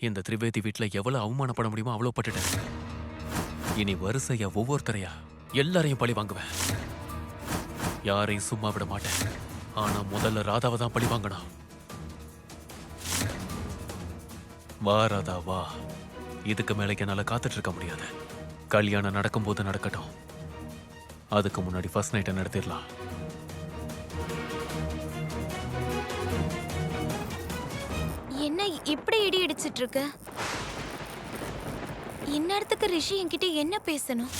இந்த திரிவேதி வீட்ல எவ்வளவு அவமானப்பட முடியுமோ அவ்வளவு பட்டுட்டேன். இனி வரிசையா ஒவ்வொருத்தரையா எல்லாரையும் பழி வாங்குவேன். யாரையும் சும்மா விட மாட்டேன். ஆனா முதல்ல ராதாவை தான் பழி வாங்கணும். வா ராதா வா. இதுக்கு மேலைக்கு என்னால காத்துட்டு இருக்க முடியாது. கல்யாணம் நடக்கும்போது நடக்கட்டும். அதுக்கு முன்னாடி ஃபர்ஸ்ட் நைட்டை நடத்திடலாம். என்ன இப்படி இடி இடிச்சிட்டு இருக்க? இந்நேரத்துக்கு ரிஷி என்கிட்ட என்ன பேசணும்?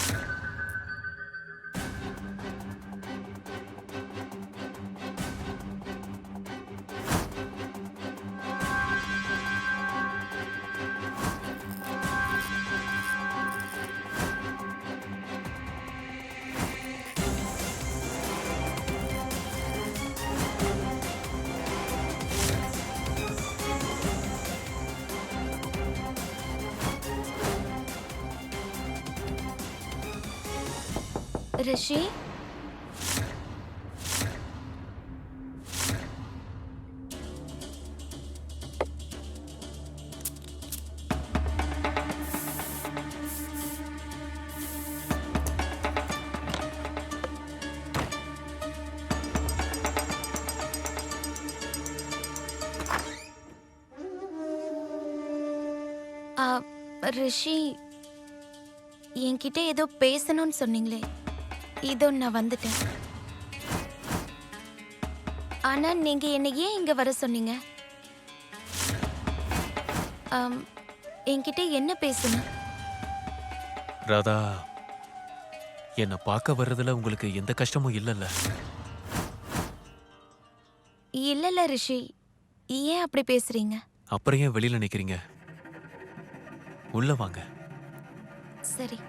ரிஷி, ரிஷி என்கிட்ட ஏதோ பேசணும்னு சொன்னீங்களே, இதோ நான் வந்துட்டேன். ஆனா நீங்க என்ன ஏன் இங்க வர சொன்னீங்க? என்கிட்ட என்ன பேசணும்? ராதா, என்ன பார்க்க வர்றதுல உங்களுக்கு எந்த கஷ்டமும் இல்லைல்ல? இல்ல ரிஷி, ஏன் அப்படி பேசுறீங்க? அப்புறம் ஏன் வெளியில நிக்கிறீங்க? உள்ள வாங்க. சரி.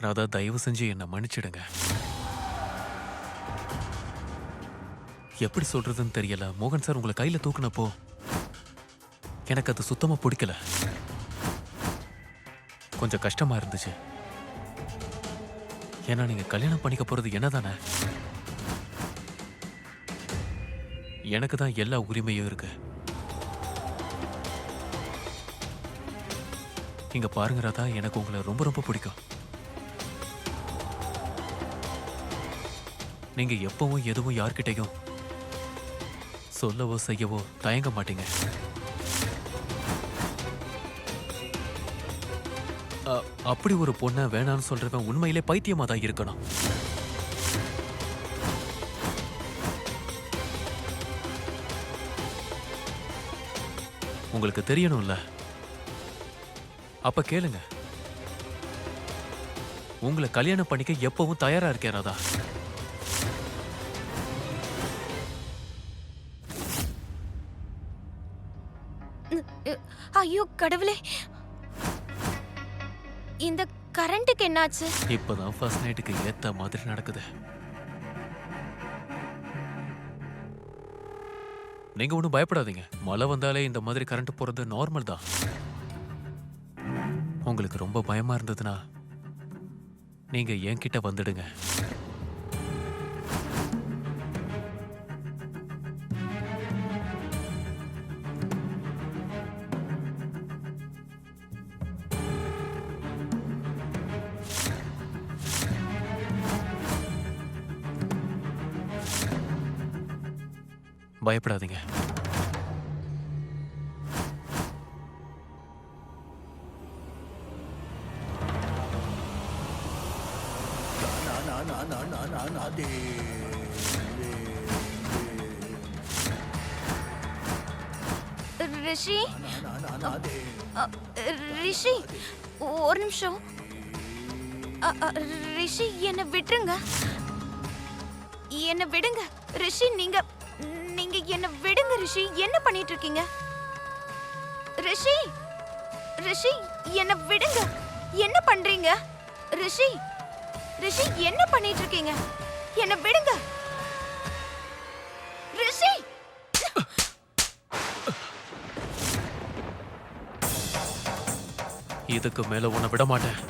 ராதா, தயவு செஞ்சு என்ன மன்னிச்சிடுங்க. எப்படி சொல்றதுன்னு தெரியல. மோகன் சார் உங்களை கையில தூக்குனப்போ எனக்கு அது சுத்தமா பிடிக்கல. கொஞ்சம் கஷ்டமா இருந்துச்சு. ஏன்னா நீங்க கல்யாணம் பண்ணிக்க போறது என்னதானே? எனக்கு தான் எல்லா உரிமையும் இருக்கு. இங்க பாருங்க ராதா, எனக்கு உங்களை ரொம்ப ரொம்ப பிடிக்கும். நீங்க எப்பவும் எதுவும் யார்கிட்டையும் சொல்லவோ செய்யவோ தயங்க மாட்டீங்க. அப்படி ஒரு பொண்ணை வேணான்னு சொல்றவன் உண்மையிலே பைத்தியமா தான் இருக்கணும். உங்களுக்கு தெரியணும்ல? அப்ப கேளுங்க. உங்களை கல்யாணம் பண்ணிக்க எப்பவும் தயாரா இருக்கேன் ராதா. ஐயோ கடவுளே, இந்த கரண்ட்டுக்கு என்னாச்சு? இப்பதான் ஃபர்ஸ்ட் நைட்டுக்கு ஏத்த மாதிரி நடக்குது. நீங்க ஒன்றும் பயப்படாதீங்க. மழை வந்தாலே இந்த மாதிரி கரண்ட் போறது நார்மல் தான். உங்களுக்கு ரொம்ப பயமா இருந்ததுன்னா நீங்க என்கிட்ட வந்துடுங்க. பயப்படாதீங்க. ரிஷி ரிஷி ஒரு நிமிஷம். ரிஷி என்ன விட்டுருங்க, என்ன விடுங்க. ரிஷி நீங்க நீங்க என்ன விடுங்க. ரிஷி என்ன பண்ணிட்டு இருக்கீங்க? ரிஷி ரிஷி என்ன விடுங்க. என்ன பண்றீங்க? ரிஷி ரிஷி என்ன பண்ணிட்டு இருக்கீங்க? என்ன விடுங்க. ரிஷி இதுக்கு மேல உன்னை விட மாட்டேன்.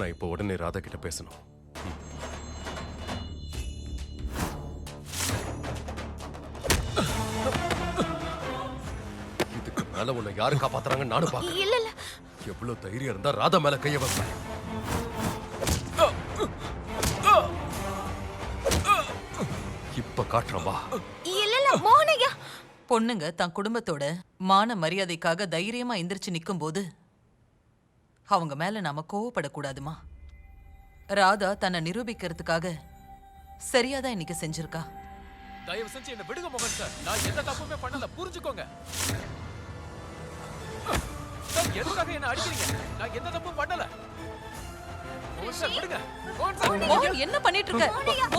நான் இப்போ உடனே ராதா கிட்ட பேசணும். இதுக்கு மேல உன்னை யாரு காப்பாத்துறாங்க நானும் பாக்க. இல்ல இல்ல எவ்வளவு தைரியம் இருந்தா ராதா மேல கைய வைப்பேன். இப்ப காட்டுறேன் வா. இல்ல இல்ல மோகனையா. பொண்ணுங்க தன் குடும்பத்தோட மான மரியாதைக்காக தைரியமா எந்திரிச்சு நிக்கும்போது அவங்க மேல நாம கோவப்படக்கூடாதுமா. ராதா தன்னை நிரூபிக்கிறதுக்காக சரியாதான் இன்னைக்கு செஞ்சிருக்கா. தயவு செஞ்சு என்ன விடுங்க மோகன் சார். நான் எந்த தப்புமே பண்ணல, புரிஞ்சுக்கோங்க. சார் எதுக்காக என்ன அடிக்கிறீங்க? நான் எந்த தப்பும் பண்ணல. மோகன் சார் விடுங்க. மோகன் சார் மோகன் என்ன பண்ணிட்டு இருக்க?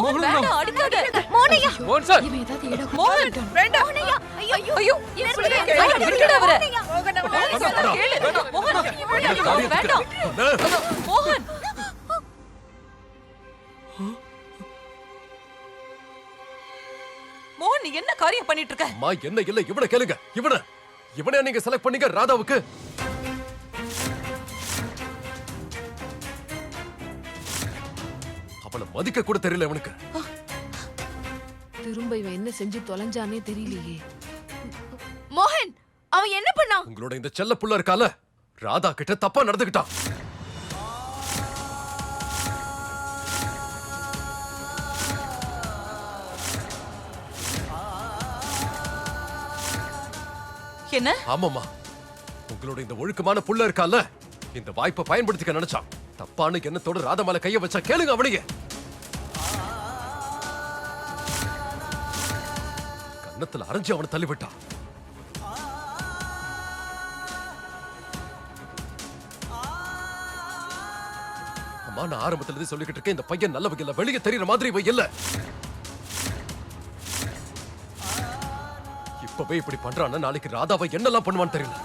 மோகன் வேண்டாம், அடிக்காத. மோகனையா மோகன் சார் இவன் ஏதாவது ஏடா மோகன் வேண்டாம். மோகனையா ஐயோ ஐயோ விட்டுடு அவரை. மோகன் கேளு. மோகன் வேண்டாம். மோகன் மோகன் நீ என்ன காரியம் பண்ணிட்டு இருக்க? அம்மா என்ன இல்ல இவனை கேளுங்க. இவனை நீங்க செலக்ட் பண்ணீங்க ராதாவுக்கு. அவளை மதிக்க கூட தெரியல இவனுக்கு. திரும்ப இவன் என்ன செஞ்சு தொலைஞ்சானே தெரியலையே. மோகன் அவன் என்ன பண்ணான்? உங்களோட இந்த செல்ல புள்ள இருக்கால, ராதா கிட்ட தப்பா நடந்துக்கிட்டான். என்ன? ஆமாமா, உங்களோட இந்த ஒழுக்கமான புள்ள இருக்கால, இந்த வாய்ப்பை பயன்படுத்திக்க நினைச்சான். தப்பான எண்ணத்தோட ராதா மேல கைய வச்சா கேளுங்க அவனையே. கன்னத்துல அரைஞ்சு அவனை தள்ளிவிட்டான். அம்மா நான் ஆரம்பத்துல இருந்து சொல்லிக்கிட்டு இருக்கேன், இந்த பையன் நல்லவங்க இல்ல, வெளியே தெரியற மாதிரி இவன் இல்ல. இப்பவே இப்படி பண்றான்னா நாளைக்கு ராதாவை என்னெல்லாம் பண்ணுவான்னு தெரியல.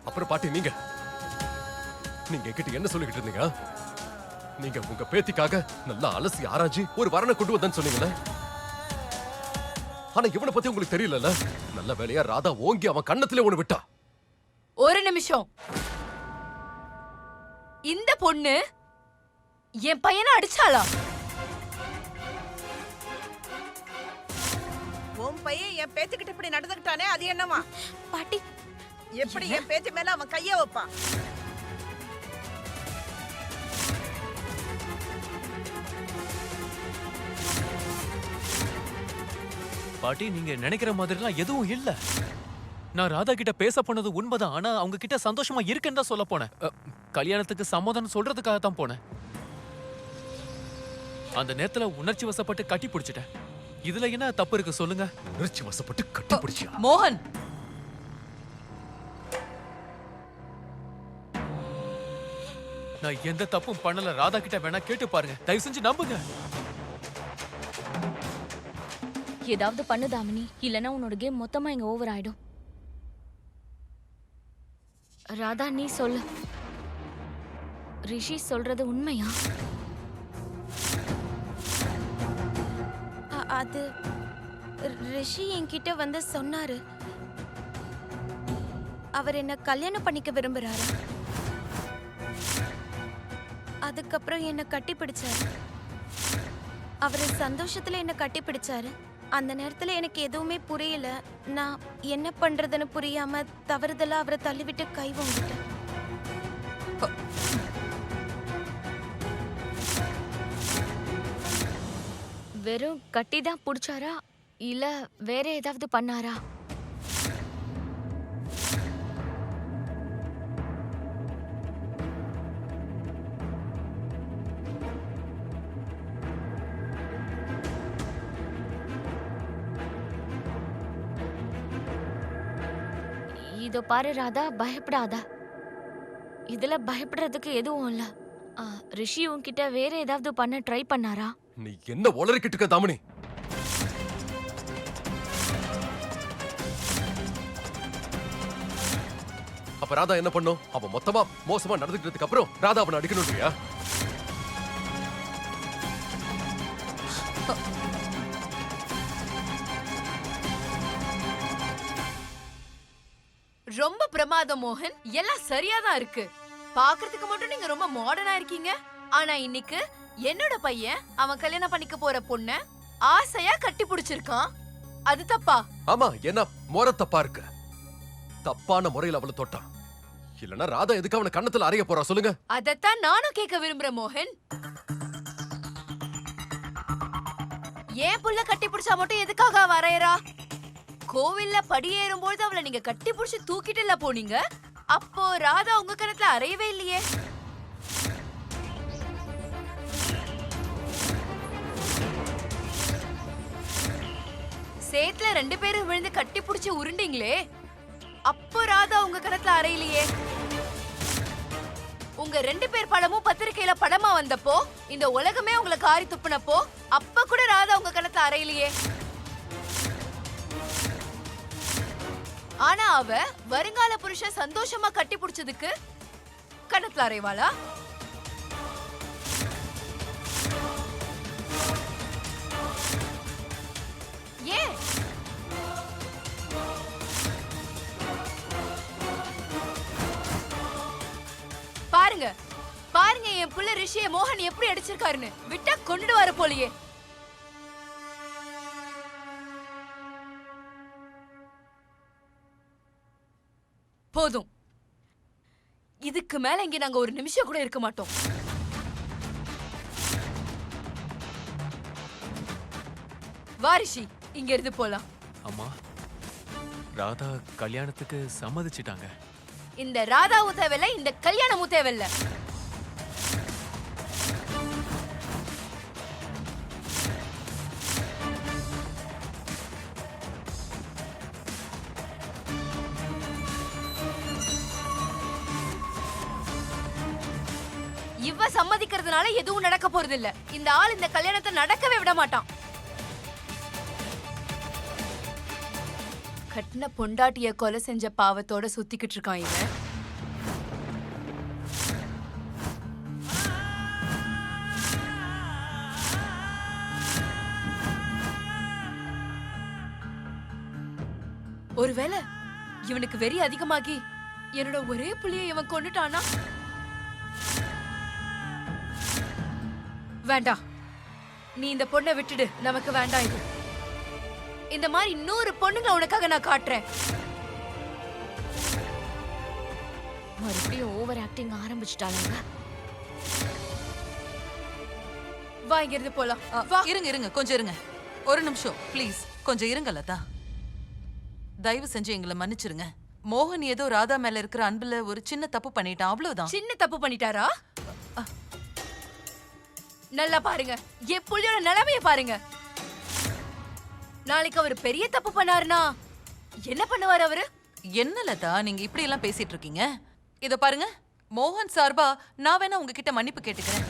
அப்புறம் பாட்டி நீங்க கிட்ட என்ன சொல்லிக்கிட்டு இருந்தீங்க? நீங்க உங்க பேத்திக்காக நல்லா அலசி ஆராய்ச்சி ஒரு வரனை கொண்டு வந்தேன்னு சொன்னீங்கல்ல. ஆனா இவனை பத்தி உங்களுக்கு தெரியல. நல்ல வேலையா ராதா ஓங்கி அவன் கண்ணத்திலே ஒண்ணு விட்டா. ஒரு நிமிஷம். இந்த பொண்ணு என் பையனை அடிச்சாளா? உன் பையன் என் பேச்சுக்கிட்ட இப்படி நடந்துக்கிட்டானே, அது என்னமா? பாட்டி எப்படி என் பேச்சு மேல அவன் கைய வைப்பான்? பாட்டி நீங்க நினைக்கிற மாதிரிலாம் எதுவும் இல்ல. நான் ராதா கிட்ட பேச போனது உண்மைதான். ஆனா அவங்க கிட்ட சந்தோஷமா இருக்குன்னு தான் சொல்ல போனேன். கல்யாணத்துக்கு சம்மதம் சொல்றதுக்காக தான் போனேன். அந்த நேரத்துல உணர்ச்சி வசப்பட்டு கட்டி பிடிச்சிட்டேன். இதுல என்ன தப்பு இருக்கு சொல்லுங்க? உணர்ச்சி வசப்பட்டு கட்டி பிடிச்சியா? மோகன் நான் எந்த தப்பும் பண்ணல. ராதா கிட்ட வேணா கேட்டு பாருங்க. தயவு செஞ்சு நம்புங்க. ஏதாவது பண்ணு தாமினி, இல்லனா உன்னோட கேம் மொத்தமா இங்க ஓவர் ஆயிடும். ராதா, நீ சொல்லு, ரிஷி சொல்றது உண்மையா? அது ரிஷி என்கிட்ட வந்து சொன்னாரு. அவர் என்ன கல்யாணம் பண்ணிக்க விரும்புறாரு. அதுக்கப்புறம் என்ன கட்டி பிடிச்சாரு. அவரு சந்தோஷத்துல என்ன கட்டி பிடிச்சாரு. அந்த நேரத்துல எனக்கு எதுவுமே புரியல. நான் என்ன பண்றதுன்னு புரியாம தவறுதலா அவரை தள்ளிவிட்டு கை வாங்கிட்டேன். வெறும் கட்டி தான் பிடிச்சாரா இல்ல வேற ஏதாவது பண்ணாரா? இதோ பாரு ராதா, பயப்படாத. இதுல பயப்படுறதுக்கு எதுவும் இல்ல. ரிஷி உன்கிட்ட வேற ஏதாவது பண்ண ட்ரை பண்ணாரா? நீ என்ன உளறிக்கிட்டு இருக்க தாமினி? அப்ப ராதா என்ன பண்ணும்? அவன் மொத்தமா மோசமா நடந்துக்கிட்டதுக்கு அப்புறம் ராதா அவனை அடிக்கணும்ன்றியா? ரொம்ப பிரமாதம் மோகன். எல்லாம் சரியா தான் இருக்கு. பாக்குறதுக்கு மட்டும் நீங்க ரொம்ப மாடர்னா இருக்கீங்க. ஆனா இன்னைக்கு என்னோட பையன் அவன் கல்யாணம் பண்ணிக்க போற பொண்ண ஆசையா கட்டி பிடிச்சிருக்கான். அது தப்பா? ஆமா, என்ன முறை தப்பா இருக்கு. தப்பான முறையில் அவளை தொட்டான். இல்லனா ராதா எதுக்கு அவனை கண்ணத்துல அறைய போறா சொல்லுங்க? அதத்தான் நானும் கேட்க விரும்புறேன் மோகன். ஏன் புள்ள கட்டி பிடிச்சா மட்டும் எதுக்காக வரையறா? கோவில்ல படியேறும்போது அவளை நீங்க கட்டி பிடிச்சு தூக்கிட்டுல போனீங்க. அப்போ ராதா உங்க கணத்துல அறையவே இல்லையே. சேத்துல 2 பேரும் விழுந்து கட்டி பிடிச்சு உருண்டீங்களே, அப்போ ராதா உங்க கணத்துல அறையிலையே. உங்க 2 பேர் படமும் பத்திரிக்கையில படமா வந்தப்போ, இந்த உலகமே உங்களை காரி துப்புனப்போ, அப்ப கூட ராதா உங்க கணத்துல அறையிலையே. ஆனா அவ வருங்கால புருஷன் சந்தோஷமா கட்டி பிடிச்சதுக்கு கணத்துல அறைவாளா? ஏன்? பாருங்க பாருங்க, என் புள்ள ரிஷிய மோகன் எப்படி அடிச்சிருக்காருன்னு. விட்டா கொண்டுட்டு வர போலியே. போதும். இதுக்கு மேல இங்க நாங்க ஒரு நிமிஷம் கூட இருக்க மாட்டோம். வாரிஷி, இங்க இருந்து போலாம். அம்மா, ராதா கல்யாணத்துக்கு சம்மதிச்சிட்டாங்க. இந்த ராதாவும் தேவையில்ல, இந்த கல்யாணமும் தேவையில்ல. இவ சம்மதிக்கிறதுனால எதுவும் நடக்க போறது இல்ல. இந்த ஆள் இந்த கல்யாணத்தை நடக்கவே விட மாட்டான். கட்டின பொண்டாட்டிய கொலை செஞ்ச பாவத்தோட சுத்திக்கிட்டு இருக்கான் இவன். ஒருவேளை இவனுக்கு வெறி அதிகமாகி என்னோட ஒரே புள்ளிய இவன் கொண்டுட்டானா? வேண்டாம், நீ இந்த பொண்ணை விட்டுடு. நமக்கு வேண்டாம் இது. இந்த மாதிரி 100 பொண்ணுங்க உனக்காக நான் காட்டுறேன். மறுபடியும் ஓவர் ஆக்டிங் ஆரம்பிச்சிட்டாங்க. வா, இங்க இருந்து போலாம். வா. இருங்க கொஞ்சம் இருங்க. ஒரு நிமிஷம் ப்ளீஸ், கொஞ்சம் இருங்க லதா. தயவு செஞ்சு எங்களை மன்னிச்சிருங்க. மோகன் ஏதோ ராதா மேல இருக்கிற அன்புல ஒரு சின்ன தப்பு பண்ணிட்டான், அவ்வளவுதான். சின்ன தப்பு பண்ணிட்டாரா? நல்லா பாருங்க, என் புள்ளியோட நிலைமைய பாருங்க. நாளைக்கு அவர் பெரிய தப்பு பண்ணாருன்னா என்ன பண்ணுவார் அவரு? என்ன லதா நீங்க இப்படி எல்லாம் பேசிட்டு இருக்கீங்க? இத பாருங்க, மோகன் சார்பா நான் வேணா உங்ககிட்ட மன்னிப்பு கேட்டுக்கிறேன்.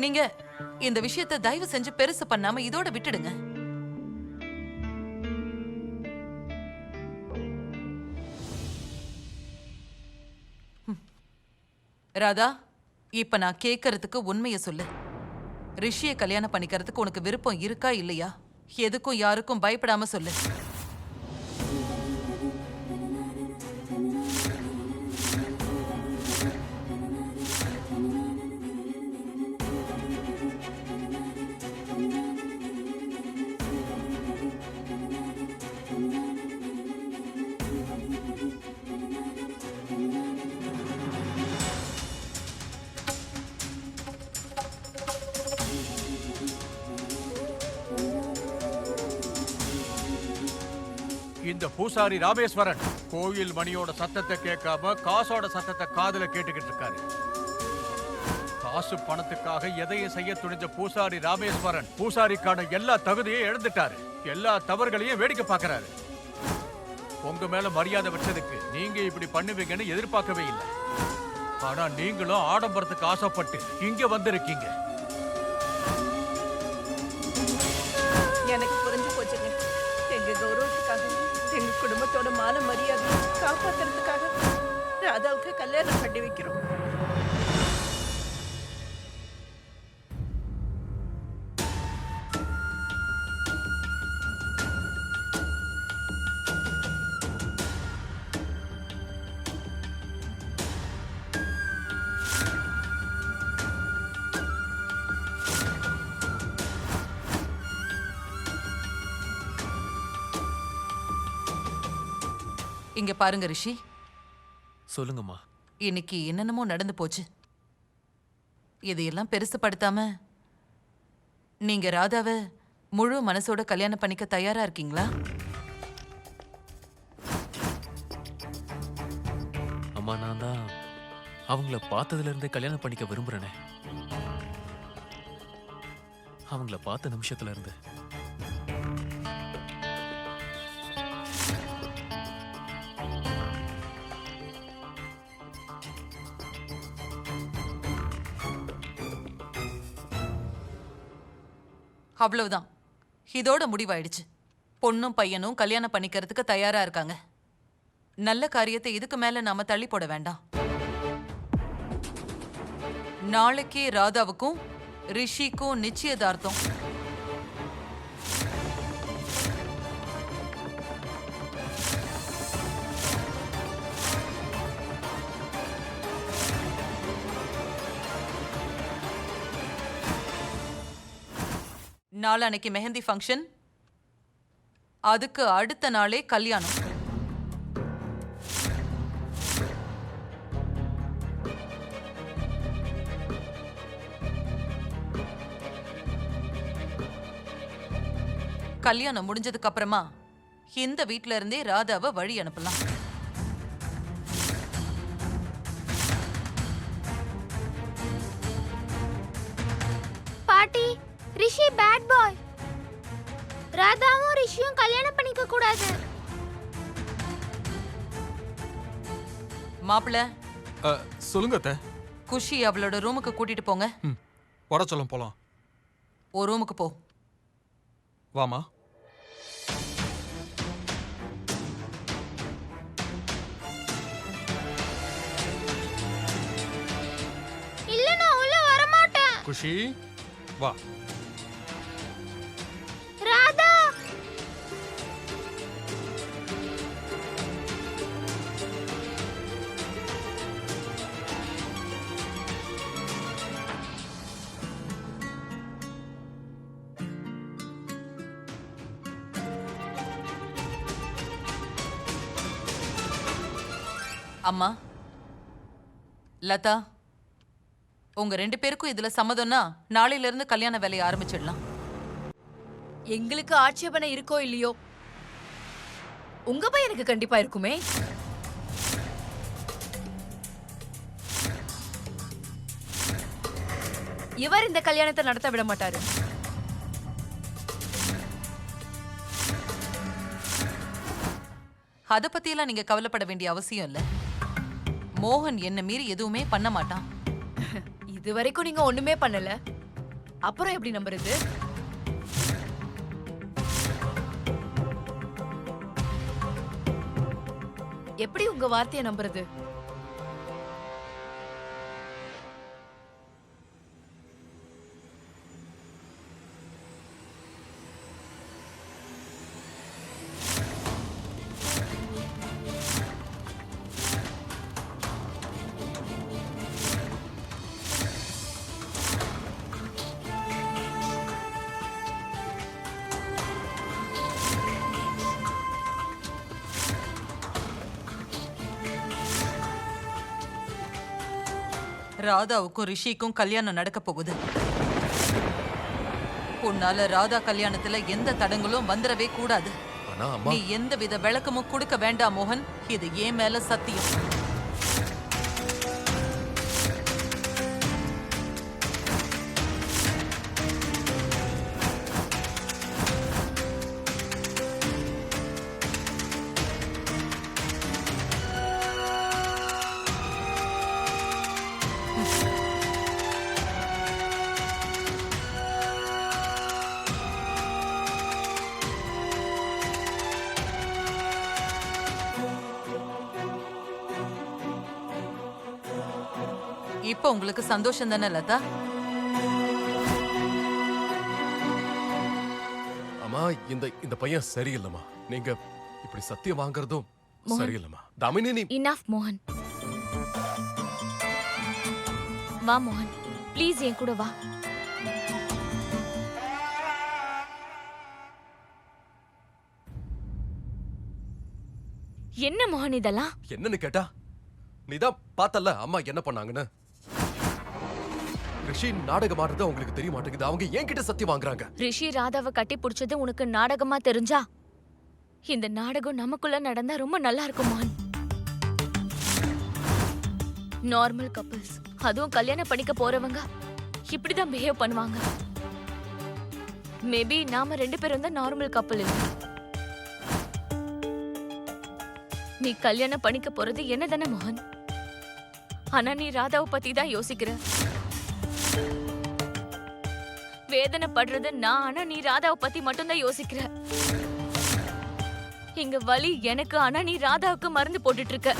நீங்க இந்த விஷயத்தை தயவு செஞ்சு பெருசு பண்ணாம இதோட விட்டுடுங்க. ராதா, இப்ப நான் கேக்குறதுக்கு உண்மையை சொல்லு. ரிஷியை கல்யாணம் பண்ணிக்கிறதுக்கு உனக்கு விருப்பம் இருக்கா இல்லையா? எதுக்கும் யாருக்கும் பயப்படாம சொல்லு. இந்த பூசாரி ராமேஸ்வரன் கோயில் மணியோட சத்தத்தை கேட்காம காசோட சத்தத்தை காதுல கேட்டுக்கிட்டு இருக்காரு. காசு பணத்துக்காக எதையும் செய்ய துணிஞ்ச பூசாரி ராமேஸ்வரன் பூசாரிக்கான எல்லா தகுதியும் இழந்துட்டாரு. எல்லா தவறுகளையும் வேடிக்கை பார்க்கறாரு. உங்க மேல மரியாதை வச்சதுக்கு நீங்க இப்படி பண்ணுவீங்கன்னு எதிர்பார்க்கவே இல்லை. ஆனா நீங்களும் ஆடம்பரத்துக்கு ஆசைப்பட்டு இங்க வந்திருக்கீங்க. எனக்கு புரிஞ்சு போச்சுங்க. எங்க கௌரவத்துக்காக எங்க குடும்பத்தோட மான மரியாதை காப்பாத்துறதுக்காக ராதாவுக்கு கல்யாணம் பண்ணி வைக்கிறோம். இங்க பாருங்க ரிஷி, சொல்லுங்கம்மா. இன்னைக்கு என்னென்னமோ நடந்து போச்சு. இதையெல்லாம் பெருசுப்படுத்தாம நீங்க ராதாவை முழு மனசோட கல்யாணம் பண்ணிக்க தயாரா இருக்கீங்களா? அம்மா, நான் தான் அவங்கள பார்த்ததுல இருந்தே கல்யாணம் பண்ணிக்க விரும்புறேனே. அவங்கள பார்த்த நிமிஷத்துல இருந்து அவ்வளவுதான், இதோட முடிவாயிடுச்சு. பொண்ணும் பையனும் கல்யாணம் பண்ணிக்கிறதுக்கு தயாரா இருக்காங்க. நல்ல காரியத்தை இதுக்கு மேல நாம தள்ளி போட வேண்டாம். நாளைக்கே ராதாவுக்கும் ரிஷிக்கும் நிச்சயதார்த்தம். நாளானைக்கு மெஹந்தி ஃபங்க்ஷன், அதுக்கு அடுத்த நாளே கல்யாணம். கல்யாணம் முடிஞ்சதுக்கு அப்புறமா இந்த வீட்ல இருந்தே ராதாவை வழி அனுப்பலாம். பாட்டி, ரிஷி பேட் பாய். ராதாவும் ரிஷியும் கல்யாணம் பண்ணிக்க கூடாது. மாப்பிள்ள, சொல்லுங்க அத்தை. குஷி அவளோட ரூமுக்கு கூட்டிட்டு போங்க. வர சொல்லும் போலாம். ஒரு ரூமுக்கு போ. வாமா. இல்ல, நான் உள்ள வர மாட்டேன். குஷி வா. ராதா, அம்மா, லதா, உங்க 2 பேருக்கும் இதுல சம்மதம்னா நாளையில இருந்து கல்யாண வேலையை ஆரம்பிச்சிடலாம். எங்களுக்கு ஆட்சேபனை இருக்கோ இல்லையோ, உங்க பையனுக்கு கண்டிப்பா இருக்குமே. இவர் இந்த கல்யாணத்தை நடத்த விட மாட்டாரு. அத பத்தியெல்லாம் நீங்க கவலைப்பட வேண்டிய அவசியம் இல்ல. மோகன் என்ன மீறி எதுவுமே பண்ண மாட்டான். இது வரைக்கும் நீங்க ஒண்ணுமே பண்ணல, அப்புறம் எப்படி நம்புறது? எப்படி உங்க வார்த்தையை நம்புறது? ராதாவுக்கும் ரிஷிக்கும் கல்யாணம் நடக்க போகுது. உன்னால ராதா கல்யாணத்துல எந்த தடங்களும் வந்துடவே கூடாது. ஆனா அம்மா, நீ எந்த வித விளக்கமும் கொடுக்க வேண்டாம் மோகன். இது ஏன் மேல சத்தியம். இப்போ உங்களுக்கு சந்தோஷம் தானே லதா? அம்மா, இந்த பையன் சரியில்லைம்மா. நீங்க இப்படி சத்தியம் வாங்குறதும் மோகன். சரியில்லைம்மா. தாமினி, நீ இனஃப் மோகன். வா மோகன், ப்ளீஸ் என் கூட வா. என்ன மோகன் இதெல்லாம்? என்னன்னு கேட்டா, நீதான் பார்த்தல்ல அம்மா என்ன பண்ணாங்கன்னு. ரிஷி நாடகம் ஆடுறது அவங்களுக்கு தெரிய மாட்டேங்குது. அவங்க என்கிட்ட சத்தியம் வாங்குறாங்க. ரிஷி ராதாவை கட்டி பிடிச்சது உனக்கு நாடகமா தெரிஞ்சா இந்த நாடகம் நமக்குள்ள நடந்தா ரொம்ப நல்லா இருக்கும் மோகன். நார்மல் கப்பிள்ஸ், அதுவும் கல்யாணம் பண்ணிக்க போறவங்க இப்படிதான் பிஹேவ் பண்ணுவாங்க. மேபி நாம 2 பேரும் தான் நார்மல் கப்பிள் இல்ல. நீ கல்யாணம் பண்ணிக்க போறது என்ன தானே மோகன்? ஆனா நீ ராதாவை பத்தி தான் யோசிக்கிற. வேதனை படுறது நான், ஆனா நீ ராதாவை பத்தி மட்டும்தான் யோசிக்கிற. இங்க வலி எனக்கு, ஆனா நீ ராதாவுக்கு மருந்து போட்டுட்டு இருக்க.